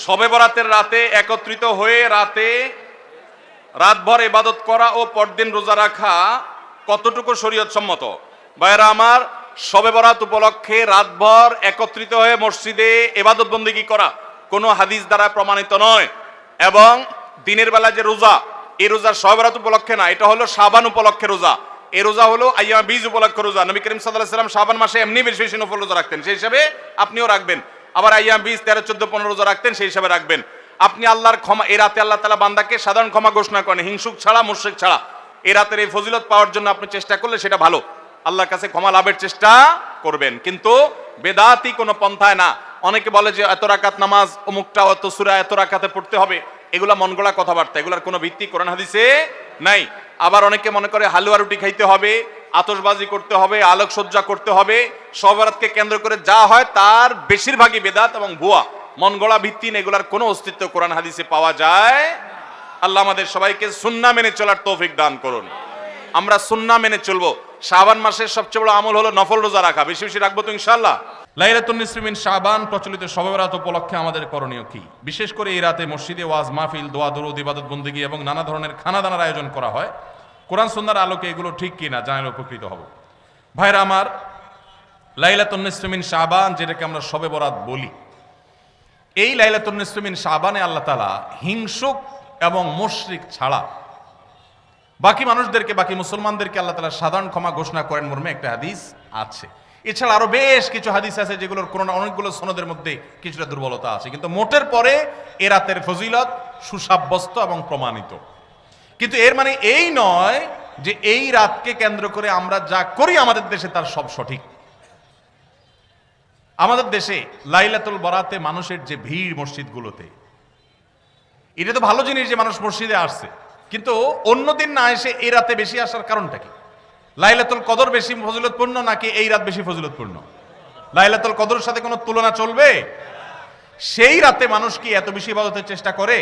শবে বরাতের রাতে একত্রিত হয়ে রাতভর ইবাদত করা ও পরদিন রোজা রাখা কতটুকু শরীয়ত সম্মত? ভাইরা আমার, শবে বরাত উপলক্ষে রাতভর একত্রিত হয়ে মসজিদে ইবাদত বন্দেগী করা কোনো হাদিস দ্বারা প্রমাণিত নয়। এবং দিনের বেলা যে রোজা, এই রোজা শবে বরাত উপলক্ষে না, এটা হলো শাবান উপলক্ষে রোজা। এই রোজা হলো আইয়াম বীজ উপলক্ষে রোজা। নবী করিম সাল্লাল্লাহু আলাইহি ওয়াসাল্লাম শাবান মাসে এমনি বেশি বেশি নফল রোজা রাখতেন, সেই হিসাবে আপনিও রাখবেন। আবার আইয়াম বীজ 13, 14, 15 রোজা রাখতেন, সেই হিসাবে রাখবেন। আপনি আল্লাহর ক্ষমা, এই রাতে আল্লাহ তাআলা বান্দাকে সাধারণ ক্ষমা ঘোষণা করেন, হিংসুক ছাড়া, মুশরিক ছাড়া। এই রাতের এই ফজিলত পাওয়ার জন্য আপনি চেষ্টা করলে সেটা ভালো, আল্লাহর কাছে ক্ষমা লাভের চেষ্টা করবেন, কিন্তু বেদাতি কোনো পন্থায় না। অনেকে বলে যে এত রাকাত নামাজ, অমুকটা এত সূরা এত রাকাতে পড়তে হবে, এগুলা মন গড়া কথাবার্তা, এগুলার কোনো ভিত্তি কোরআন হাদিসে নাই। আবার অনেকে মনে করে হালুয়া রুটি খাইতে হবে, আতশবাজি করতে হবে, আলোকসজ্জা করতে হবে। শবে বরাতকে কেন্দ্র করে যা হয় তার বেশিরভাগই বেদাত এবং ভুয়া, মন গড়া ভিত্তিহীন, এগুলার কোনো অস্তিত্ব কোরআন হাদিসে পাওয়া যায়। আল্লাহ আমাদের সবাইকে সুন্নাহ মেনে চলার তৌফিক দান করুন। আমরা সুন্নাহ মেনে চলবো। শাবান মাসের সবচেয়ে বড় আমল হলো নফল রোজা রাখা, বেশি বেশি রাখবো তো ইনশাআল্লাহ। লাইলাতুন নিসফি মিন শাবান প্রচলিত শবে বরাত উপলক্ষে আমাদের করণীয় কি? বিশেষ করে এই রাতে মসজিদে ওয়াজ মাহফিল, দোয়া দরুদ, ইবাদত বন্দেগী এবং নানা ধরনের খানাদানার আয়োজন করা হয়। কোরআন সুন্নাহর আলোকে এগুলো ঠিক কিনা জানলে উপকৃত হব। ভাইরা আমার, লাইলাতুন নিসফি মিন শাবান, যেটাকে আমরা শবে বরাত বলি, এই লাইলাতুন নিসফি মিন শাবানে আল্লাহ তাআলা হিংসুক এবং মুশরিক ছাড়া বাকি মানুষদেরকে, বাকি মুসলমানদেরকে আল্লাহ তাআলা সাধারণ ক্ষমা ঘোষণা করেন মর্মে একটা হাদিস আছে। এছাড়া আরো বেশ কিছু হাদিস আছে যেগুলোর কোনো অনেকগুলো সনদের মধ্যে কিছুটা দুর্বলতা আছে, কিন্তু মোটের পরে এ রাতের ফজিলত সুসাব্যস্ত এবং প্রমাণিত। কিন্তু এর মানে এই নয় যে এই রাতকে কেন্দ্র করে আমরা যা করি আমাদের দেশে তার সব সঠিক। আমাদের দেশে লাইলাতুল বরাতে মানুষের যে ভিড় মসজিদগুলোতে, এটা তো ভালো জিনিস যে মানুষ মসজিদে আসছে, কিন্তু অন্যদিন না এসে এই রাতে বেশি আসার কারণটা কি? লাইলাতুল কদর বেশি ফজিলতপূর্ণ নাকি এই রাত বেশি ফজিলতপূর্ণ? লাইলাতুল কদরের সাথে কোনো তুলনা চলবে? সেই রাতে মানুষ কি এত বেশি ইবাদতের চেষ্টা করে?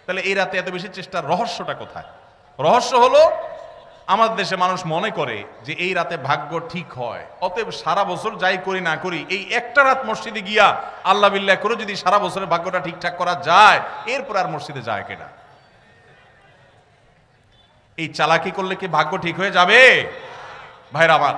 তাহলে এই রাতে এত বেশি চেষ্টার রহস্যটা কোথায়? রহস্য হলো আমাদের দেশে মানুষ মনে করে যে এই রাতে ভাগ্য ঠিক হয়, অতএব সারা বছর যাই করি না করি এই একটা রাত মসজিদে গিয়া আল্লাহ বিল্লাহ করে যদি সারা বছরের ভাগ্যটা ঠিকঠাক করা যায়, এরপর আর মসজিদে যায় কেনা। এই চালাকি করলে কি ভাগ্য ঠিক হয়ে যাবে? ভাইরা আমার,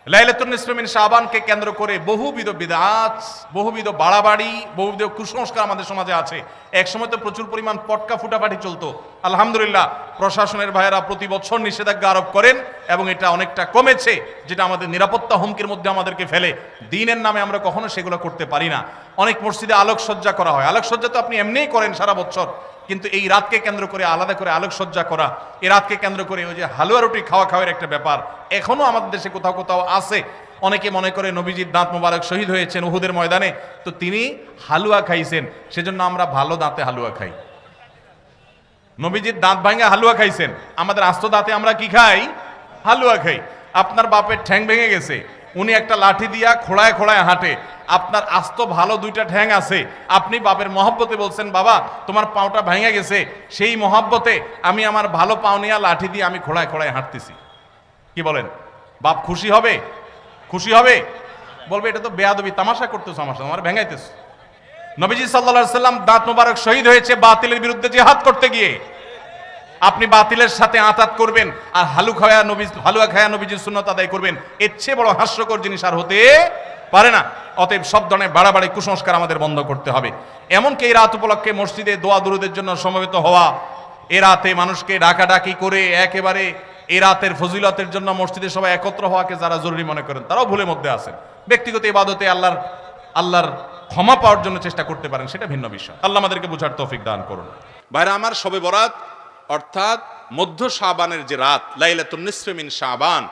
লাইলাতুন নিসফি মিন শাবানকে কেন্দ্র করে বহুবিধ বিদআত, বহুবিধ বাড়াবাড়ি, বহুবিধ কুসংস্কার আমাদের সমাজে আছে। এক সময় তো প্রচুর পরিমাণ পটকা ফুটাফাটি চলতো। আলহামদুলিল্লাহ, প্রশাসনের ভাইয়েরা প্রতি বছর নিষেধাজ্ঞা আরোপ করেন এবং এটা অনেকটা কমেছে, যেটা আমাদের নিরাপত্তা হুমকির মধ্যে আমাদেরকে ফেলে। দ্বীনের নামে আমরা কখনো সেগুলো করতে পারি না। অনেক মসজিদে আলোকসজ্জা করা হয়, আলোকসজ্জা তো আপনি এমনিই করেন সারা বছর, কিন্তু এই রাতকে কেন্দ্র করে আলাদা করে আলোকসজ্জা করা, এই রাতকে কেন্দ্র করে ওই যে হালুয়া রুটি খাওয়ার একটা ব্যাপার এখনো আমাদের দেশে কোথাও কোথাও আছে। অনেকে মনে করে নবীজির দাঁত মোবারক শহীদ হয়েছেন উহুদের ময়দানে, তো তিনি হালুয়া খাইছেন, সেজন্য আমরা ভালো দাঁতে হালুয়া খাই। নবীজির দাঁত ভাঙে হালুয়া খাইছেন, আমাদের আস্ত দাঁতে আমরা কি খাই? হালুয়া খাই। আপনার বাপের ঠ্যাং ভেঙে গেছে, উনি একটা লাঠি দিয়া খোড়ায় খোড়ায় হাঁটে, আপনার আস্ত ভালো দুইটা ঠ্যাং আছে, আপনি বাপের মহব্বতে বলছেন বাবা তোমার পাওটা ভেঙে গেছে, সেই মহব্বতে আমি আমার ভালো পাও নিয়ে লাঠি দিয়ে আমি খোড়ায় খোড়ায় হাঁটতেছি। কি বলেন? বাপ খুশি হবে? খুশি হবে? বলবে এটা তো বেয়াদবি, তামাশা করতেছ, আমার সাথে আমার ভেঙাইতেছ। নবীজি সাল্লাল্লাহু আলাইহি সাল্লাম দাঁত মোবারক শহীদ হয়েছে বাতিলের বিরুদ্ধে জিহাদ করতে গিয়ে। আপনি বাতিলের সাথে আতাত করবেন আর হালুয়া খায়া নবীজির সুন্নাত আদায় করবেন, এর চেয়ে বড় হাস্যকর জিনিস আর হতে পারে না। অতএব সব ধরনের বাড়াবাড়ি কুসংস্কার আমাদের বন্ধ করতে হবে। এমনকি এই রাত উপলক্ষে মসজিদে দোয়া দুরুদের জন্য সমবেত হওয়া, এ রাতে মানুষকে ডাকাডাকি করে একেবারে এই রাতের ফজিলতের জন্য মসজিদে সবাই একত্র হওয়াকে যারা জরুরি মনে করেন তারাও ভুলের মধ্যে আছেন। ব্যক্তিগত ইবাদতে আল্লাহর ক্ষমা পাওয়ার জন্য চেষ্টা করতে পারেন, সেটা ভিন্ন বিষয়। আল্লাহ আমাদেরকে বুঝার তৌফিক দান করুন। ভাইরা আমার, শবে বরাত অর্থাৎ মধ্য শাবানের যে রাত, লাইলাতুন নিসফি মিন শাবান,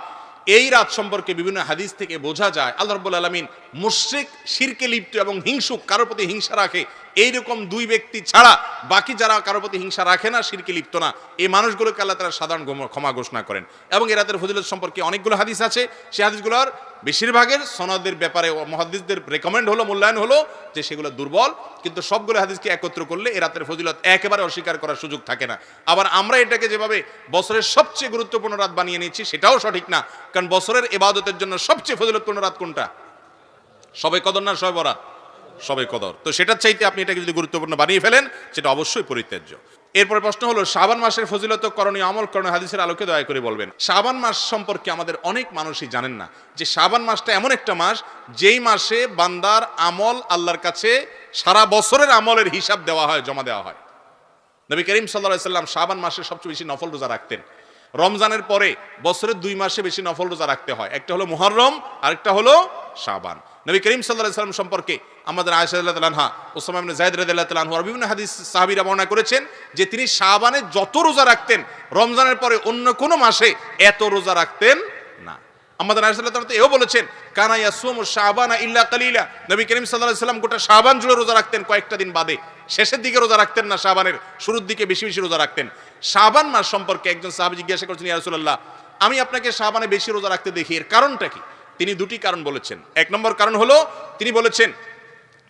এই রাত সম্পর্কে বিভিন্ন হাদিস থেকে বোঝা যায় আল্লাহ রাব্বুল আলামিন মুশরিক, শিরকে লিপ্ত এবং হিংসুক, কারোর প্রতি হিংসা রাখে, এইরকম দুই ব্যক্তি ছাড়া বাকি যারা কারোর প্রতি হিংসা রাখে না, শিরকে লিপ্ত না, এই মানুষগুলোকে আল্লাহ তাআলা সাধারণ ক্ষমা ঘোষণা করেন। এবং এই রাতের ফজিলত সম্পর্কে অনেকগুলো হাদিস আছে, সেই হাদিসগুলোর বেশিরভাগের সনদের ব্যাপারে মুহাদ্দিসদের রেকমেন্ড হলো, মূল্যায়ন হলো যে সেগুলো দুর্বল, কিন্তু সবগুলো হাদিসকে একত্র করলে এই রাতের ফজিলত একেবারে অস্বীকার করার সুযোগ থাকে না। আবার আমরা এটাকে যেভাবে বছরের সবচেয়ে গুরুত্বপূর্ণ রাত বানিয়ে নিচ্ছি সেটাও সঠিক না, কারণ বছরের ইবাদতের জন্য সবচেয়ে ফজিলতপূর্ণ রাত কোনটা? শবে কদর না শবে বরাত? সবে কদর। তো সেটার চাইতে আপনি এটাকে যদি গুরুত্বপূর্ণ বানিয়ে ফেলেন সেটা অবশ্যই পরিত্যাজ্য। এরপরে প্রশ্ন হলো শাবান মাসের ফজিলত, করণীয় আমল, করণীয় হাদিসের আলোকে দয়া করে বলবেন। শাবান মাস সম্পর্কে আমাদের অনেক মানুষই জানেন না যে শাবান মাসটা এমন একটা মাস যেই মাসে বান্দার আমল আল্লাহর কাছে সারা বছরের আমলের হিসাব দেওয়া হয়, জমা দেওয়া হয়। নবী করিম সাল্লাল্লাহু আলাইহি সাল্লাম শাবান মাসে সবচেয়ে বেশি নফল রোজা রাখতেন। রমজানের পরে বছরের 2 মাসে বেশি নফল রোজা রাখতে হয়, একটা হলো মুহররম, আরেকটা হলো শাবান। নবী করিম সাল্লাল্লাহু আলাইহি সাল্লাম সম্পর্কে আমাদের আয়েশা রাদিয়াল্লাহু তাআলা আনহা, উসামা ইবনে যায়েদ রাদিয়াল্লাহু তাআলা আনহু আর বিভিন্ন হাদিস সাহাবীরা বর্ণনা করেছেন যে তিনি শাবানে যত রোজা রাখতেন রমজানের পরে অন্য কোনো মাসে এত রোজা রাখতেন না। আমাদের আয়েশা রাদিয়াল্লাহু তাআলা এও বলেছেন কানা ইয়াসুমু শাবানা ইল্লা কালিলা, নবী করিম সাল্লাল্লাহু আলাইহি সাল্লাম গোটা শাবান জুড়ে রোজা রাখতেন, কয়েকটা দিন বাদে। শেষের দিকে রোজা রাখতেন না, শাবানের শুরুর দিকে বেশি বেশি রোজা রাখতেন। শাবান মাস সম্পর্কে একজন সাহাবী জিজ্ঞাসা করেছেন, ইয়া রাসূলুল্লাহ, আমি আপনাকে শাবানে বেশি রোজা রাখতে দেখি, এর কারণটা কি? তিনি দুটি কারণ বলেছেন। এক নম্বর কারণ হলো তিনি বলেছেন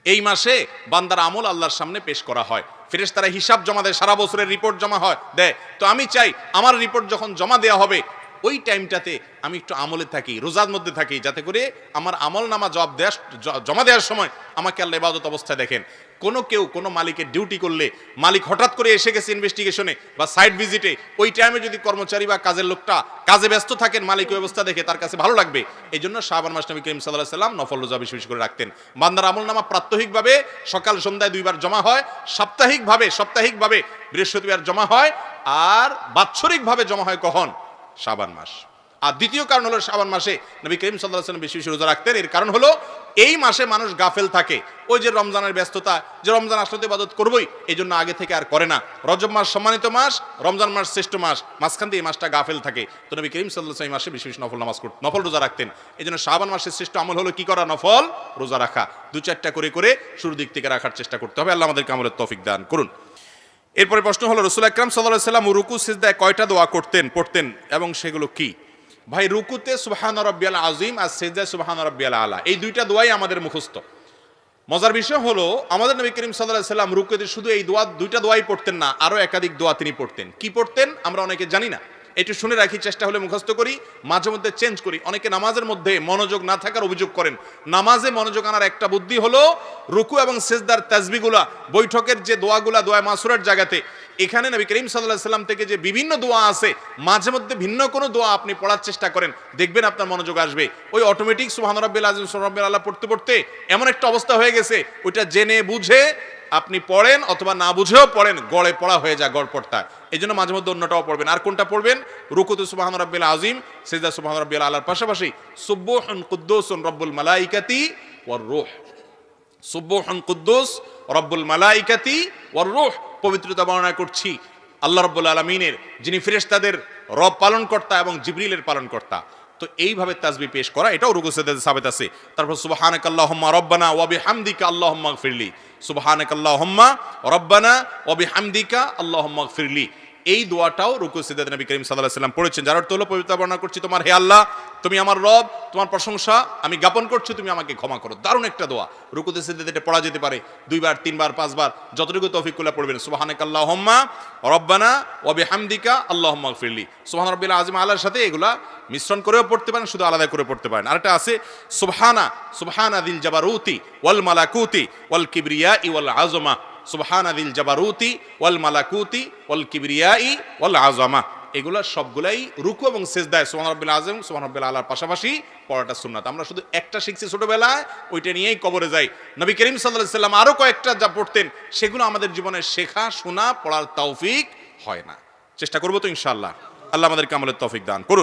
এই মাসে বান্দার আমল আল্লাহর সামনে পেশ করা হয়, ফেরেশতারা হিসাব জমা দেয়, সারা বছরের রিপোর্ট জমা দেয়। তো আমি চাই আমার রিপোর্ট যখন জমা দেওয়া হবে ওই টাইমটাতে আমি একটু আমলে থাকি, রোজার মধ্যে থাকি, যাতে করে আমার আমল নামা জমা দেওয়ার সময় আমাকে আল্লাহ ইবাদত অবস্থায় দেখেন। কোনো মালিকের ডিউটি করলে মালিক হঠাৎ করে এসে গেছে ইনভেস্টিগেশনে বা সাইট ভিজিটে, ওই টাইমে যদি কর্মচারী বা কাজের লোকটা কাজে ব্যস্ত থাকেন, মালিক ওই অবস্থা দেখে তার কাছে ভালো লাগবে। এই জন্য শাবান মাস নবী করিম সাল্লাল্লাহু আলাইহি সাল্লাম নফল রোজা বেশি বেশি করে রাখতেন। বান্দার আমল নামা প্রাত্যহিকভাবে সকাল সন্ধ্যায় 2 বার জমা হয়, সাপ্তাহিকভাবে বৃহস্পতিবার জমা হয়, আর বাৎসরিকভাবে জমা হয় কখন? শাবান মাস। আর দ্বিতীয় কারণ হলো শাবান মাসে নবী করিম সাল্লাল্লাহু আলাইহি সাল্লাম বেশি বেশি রোজা রাখতেন। এর কারণ হলো এই মাসে মানুষ গাফেল থাকে, ওই যে রমজানের ব্যস্ততা, যে রমজান আসলে তো ইবাদত করবই, এই জন্য আগে থেকে আর করে না। রজব মাস সম্মানিত মাস, রমজান মাস শ্রেষ্ঠ মাস, মাঝখান দিয়ে এই মাসটা গাফেল থাকে। তো নবী করিম সাল্লাল্লাহু আলাইহি সাল্লাম এই মাসে বেশি বেশি নফল রোজা রাখতেন। এই জন্য শাবান মাসের শ্রেষ্ঠ আমল হলো কি করা? নফল রোজা রাখা। 2-4টা করে শুরুর দিক থেকে রাখার চেষ্টা করতে হবে। আল্লাহ আমাদেরকে আমলের তৌফিক দান করুন। এরপরে প্রশ্ন হলো রাসূল আকরাম সাল্লাল্লাহু আলাইহি সাল্লাম রুকু সিজদায় কয়টা দোয়া পড়তেন এবং সেগুলো কি? ভাই, রুকুতে সুবহান রাব্বিয়াল আযীম আর সিজদায় সুবহান রাব্বিয়াল আলা, এই 2টা দোয়াই আমাদের মুখস্থ। মজার বিষয় হলো আমাদের নবী করিম সাল্লাল্লাহু আলাইহি সাল্লাম রুকুতে শুধু এই 2টা দোয়াই পড়তেন না, আরো একাধিক দোয়া তিনি পড়তেন। কি পড়তেন আমরা অনেকে জানি না, একটু শুনে রাখি, চেষ্টা হলে মুখস্থ করি, মাঝে মধ্যে চেঞ্জ করি। অনেকে নামাজের মধ্যে মনোযোগ না থাকার অভিযোগ করেন। নামাজে মনোযোগ আনার একটা বুদ্ধি হলো রুকু এবং সিজদার তাসবিহগুলা, বৈঠকের যে দোয়াগুলা, দোয়া মাসুরের জায়গাতে, এখানে নবী করিম সাল্লাল্লাহু আলাইহি সাল্লাম থেকে যে বিভিন্ন দোয়া আছে, মাঝে মধ্যে ভিন্ন কোনো দোয়া আপনি পড়ার চেষ্টা করেন, দেখবেন আপনার মনোযোগ আসবে। ওই অটোমেটিক সুবহান রাব্বিল আযীম সুবহান রাব্বিল আলা পড়তে এমন একটা অবস্থা হয়ে গেছে, ওইটা জেনে বুঝে আপনি পড়েন অথবা না বুঝেও পড়েন, গড়ে পড়া হয়ে যায়, গড় পড়তা। এই জন্য মাঝে মধ্যে অন্যটাও পড়বেন। আর কোনটা পড়বেন? রুকুতে সুবহান রাব্বিল আযীম, সিজদা সুবহান রাব্বিল আলার পাশাপাশি সুবহুন কুদ্দুসুন রব্বুল মালাইকাতি ওয়ার রূহ, সুবহুন কুদ্দুস রব্বুল মালাইকাতি ওয়ার রূহ, পবিত্রতা বর্ণনা করছি আল্লাহ রাব্বুল আলামিনের, যিনি ফেরেশতাদের রব পালনকর্তা এবং জিবরিলের পালনকর্তা। তো এইভাবে তাসবিহ পেশ করা, এটাও রুকু সিজদাতে সাবিত আছে। তারপর সুবহানাকাল্লাহুম্মা রাব্বানা ওয়া বিহামদিকা আল্লাহুম্মা ইগফিরলি, সুবহানাকাল্লাহুম্মা রাব্বানা ওয়া বিহামদিকা আল্লাহুম্মা ইগফিরলি, এই দোয়াটাও রুকু সিজদাতে নবী করিম সাল্লাল্লাহু আলাইহি সাল্লাম পড়েছেন। যার অর্থ হলো পবিত্রতা বর্ণনা করছি তোমার, হে আল্লাহ তুমি আমার রব, তোমার প্রশংসা আমি জ্ঞাপন করছি, তুমি আমাকে ক্ষমা করো। দারুণ একটা দোয়া, রুকুতে সিজদাতে এটা পড়া যেতে পারে 2 বার 3 বার 5 বার, যতটুকু তৌফিক করলে পড়বেন। সুবহানাকাল্লাহুম্মা রাব্বানা ওয়া বিহামদিকা আল্লাহুম্মা ইগফিরলি, সুবহান রাব্বিল আযীম আলার সাথে এগুলা মিশ্রণ করেও পড়তে পারেন, শুধু আলাদা করে পড়তে পারেন। আরেকটা আছে সুবহানা দিল জাবারুতি ওয়াল মালাকুতি ওয়াল কিবরিয়াই ওয়াল আযমা, সুবহানা দিল জাবারুতি ওয়াল মালাকুতি ওয়াল কিবরিয়াই ওয়াল আযমা, এগুলা সবগুলাই রুকু এবং সিজদায় সুবহান রাব্বিল আযীম সুবহান রাব্বিল আলার পাশাপাশি পড়াটা সুন্নাত। আমরা শুধু একটা শিখছি ছোটবেলায়, ওইটা নিয়েই কবরে যাই। নবী করিম সাল্লাল্লাহু আলাইহি সাল্লাম আরো কয়েকটা যা পড়তেন, সেগুলো আমাদের জীবনে শেখা, শোনা, পড়ার তৌফিক হয় না। চেষ্টা করবো তো ইনশাআল্লাহ। আল্লাহ আমাদেরকে আমলের তৌফিক দান করুন।